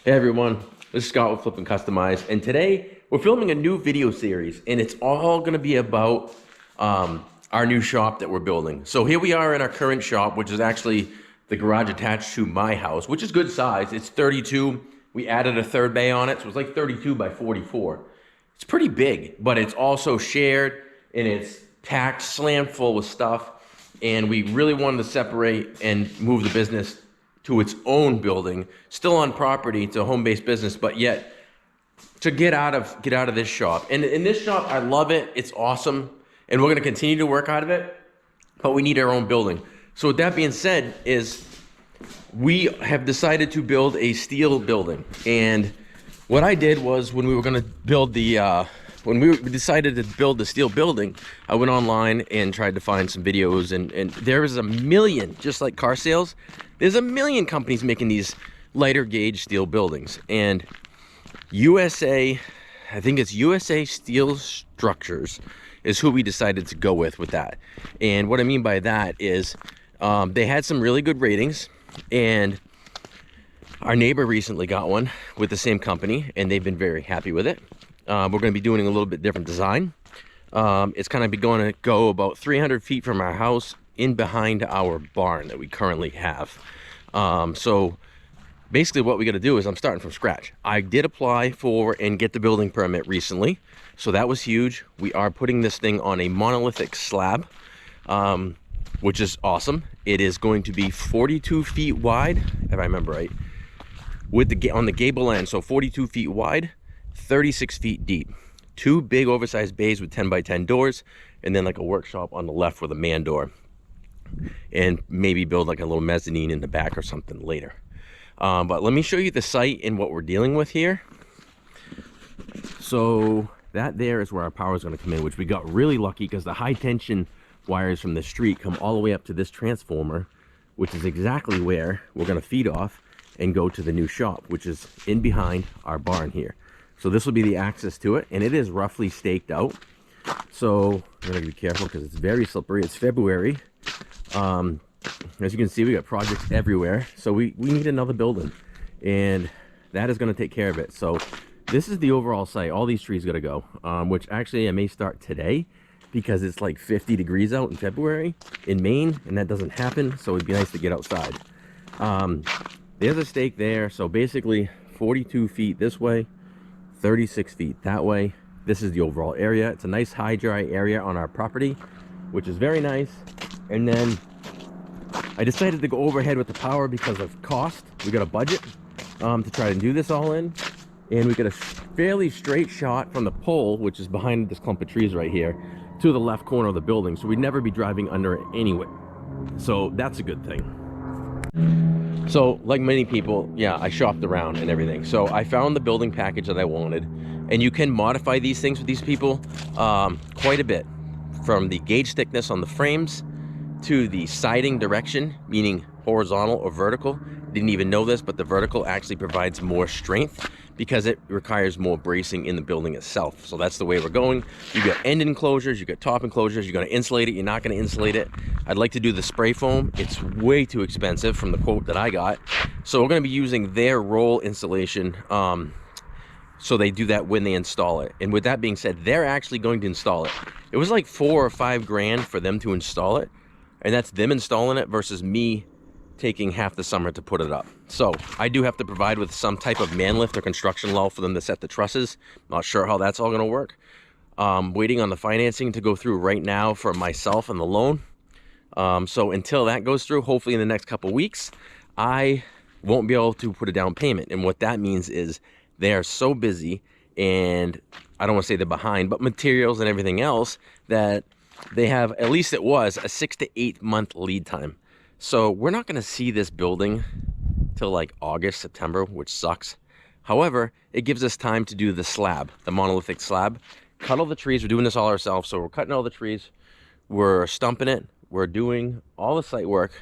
Hey everyone, this is Scott with Flip and Customize, and today we're filming a new video series, and it's all going to be about our new shop that we're building. So here we are in our current shop, which is actually the garage attached to my house, which is good size. It's 32. We added a third bay on it, so it's like 32 by 44. It's pretty big, but it's also shared, and it's packed, slammed full with stuff, and we really wanted to separate and move the business to its own building, still on property, it's a home-based business, but yet to get out of this shop. And in this shop, I love it, it's awesome, and we're gonna continue to work out of it, but we need our own building. So with that being said, is we have decided to build a steel building. And what I did was when we were gonna build the, when we decided to build the steel building, I went online and tried to find some videos, and there is a million, just like car sales, there's a million companies making these lighter gauge steel buildings. And USA, I think it's USA Steel Structures is who we decided to go with that. And what I mean by that is they had some really good ratings, and our neighbor recently got one with the same company, and they've been very happy with it. We're going to be doing a little bit different design. It's kind of going to go about 300 feet from our house in behind our barn that we currently have. So basically what we got to do is I'm starting from scratch. I did apply for and get the building permit recently, so that was huge. We are putting this thing on a monolithic slab, which is awesome. It is going to be 42 feet wide, if I remember right, with the on the gable end, so 42 feet wide, 36 feet deep. Two big oversized bays with 10 by 10 doors, and then like a workshop on the left with a man door, and maybe build like a little mezzanine in the back or something later. But let me show you the site and what we're dealing with here. So that there is where our power is going to come in, which we got really lucky because the high tension wires from the street come all the way up to this transformer, which is exactly where we're going to feed off and go to the new shop, which is in behind our barn here. So this will be the access to it, and it is roughly staked out. So I'm gonna be careful because it's very slippery. It's February. As you can see, we got projects everywhere. So we need another building, and that is gonna take care of it. So this is the overall site. All these trees gotta go, which actually I may start today because it's like 50 degrees out in February in Maine, and that doesn't happen. So it'd be nice to get outside. There's a stake there. So basically 42 feet this way, 36 feet that way. This is the overall area. It's a nice high dry area on our property, which is very nice. And then I decided to go overhead with the power because of cost. We got a budget to try to do this all in, and we got a fairly straight shot from the pole, which is behind this clump of trees right here, to the left corner of the building, so we'd never be driving under it anyway. So that's a good thing. So like many people, yeah, I shopped around and everything. So I found the building package that I wanted, and you can modify these things with these people quite a bit, from the gauge thickness on the frames to the siding direction, meaning horizontal or vertical. Didn't even know this, but the vertical actually provides more strength because it requires more bracing in the building itself. So that's the way we're going. You got end enclosures, you got top enclosures, you're gonna insulate it, you're not gonna insulate it. I'd like to do the spray foam. It's way too expensive from the quote that I got. So we're gonna be using their roll insulation. So they do that when they install it. And with that being said, they're actually going to install it. It was like $4 or $5 grand for them to install it. And that's them installing it versus me taking half the summer to put it up. So I do have to provide with some type of man lift or construction lull for them to set the trusses. Not sure how that's all gonna work. Waiting on the financing to go through right now for myself and the loan. So until that goes through, hopefully in the next couple weeks, I won't be able to put a down payment. And what that means is they are so busy, and I don't want to say they're behind, but materials and everything else, that they have, at least it was, a 6 to 8 month lead time. So we're not going to see this building till like August, September, which sucks. However, it gives us time to do the slab, the monolithic slab. Cut all the trees. We're doing this all ourselves. So we're cutting all the trees. We're stumping it. We're doing all the site work,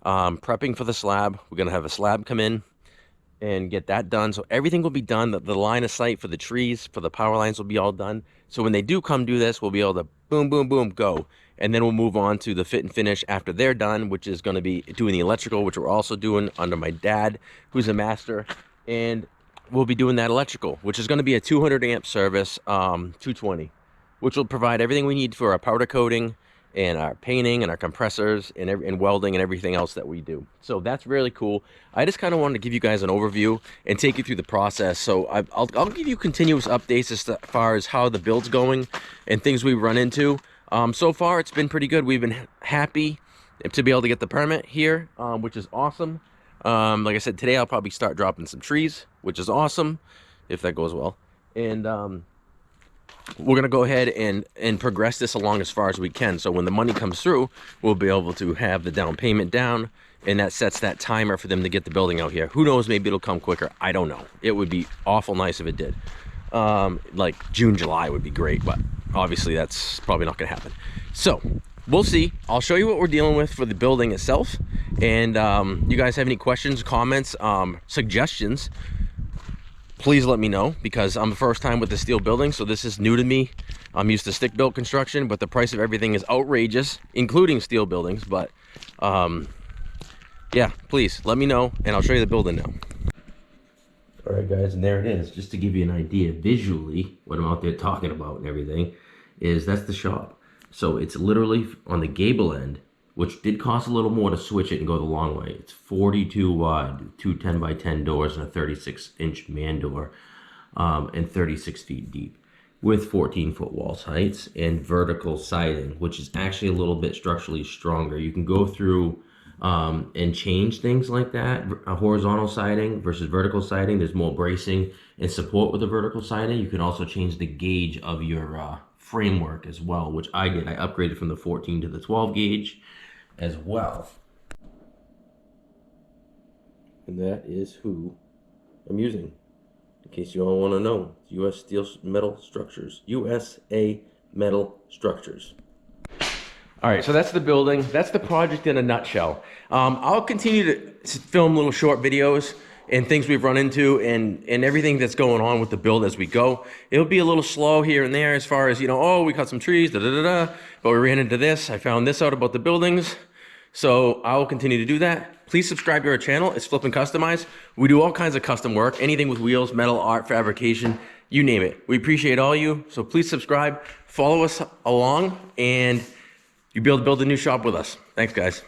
prepping for the slab. We're going to have a slab come in and get that done. So everything will be done. The line of sight for the trees, for the power lines will be all done. So when they do come do this, we'll be able to boom, boom, boom, go. And then we'll move on to the fit and finish after they're done, which is going to be doing the electrical, which we're also doing under my dad, who's a master. And we'll be doing that electrical, which is going to be a 200 amp service, 220, which will provide everything we need for our powder coating and our painting and our compressors and welding and everything else that we do. So that's really cool. I just kind of wanted to give you guys an overview and take you through the process. So I'll give you continuous updates as far as how the build's going and things we run into. So far, it's been pretty good. We've been happy to be able to get the permit here, which is awesome. Like I said, today I'll probably start dropping some trees, which is awesome, if that goes well. And we're going to go ahead and progress this along as far as we can. So when the money comes through, we'll be able to have the down payment down, and that sets that timer for them to get the building out here. Who knows, maybe it'll come quicker. I don't know. It would be awful nice if it did. Like June, July would be great, but obviously that's probably not going to happen. So we'll see. I'll show you what we're dealing with for the building itself. And you guys have any questions, comments, suggestions, please let me know, because I'm the first time with the steel building, so this is new to me. I'm used to stick built construction, but the price of everything is outrageous, including steel buildings. But yeah, please let me know and I'll show you the building now. All right, guys, and there it is. Just to give you an idea visually what I'm out there talking about and everything, is that's the shop. So it's literally on the gable end, which did cost a little more to switch it and go the long way. It's 42 wide, two 10 by 10 doors and a 36-inch man door, and 36 feet deep, with 14-foot walls heights and vertical siding, which is actually a little bit structurally stronger. You can go through and change things like that. A horizontal siding versus vertical siding, there's more bracing and support with the vertical siding. You can also change the gauge of your framework as well, which I did. I upgraded from the 14 to the 12 gauge as well. And that is who I'm using, in case you all want to know. US Steel Metal Structures. USA Metal Structures. All right, so that's the building. That's the project in a nutshell. I'll continue to film little short videos and things we've run into and everything that's going on with the build as we go. It'll be a little slow here and there as far as, you know, oh, we cut some trees, but we ran into this. I found this out about the buildings. So I will continue to do that. Please subscribe to our channel. It's Flip and Customize. We do all kinds of custom work, anything with wheels, metal, art, fabrication, you name it. We appreciate all you. So please subscribe, follow us along, and you'll be able to build a new shop with us. Thanks, guys.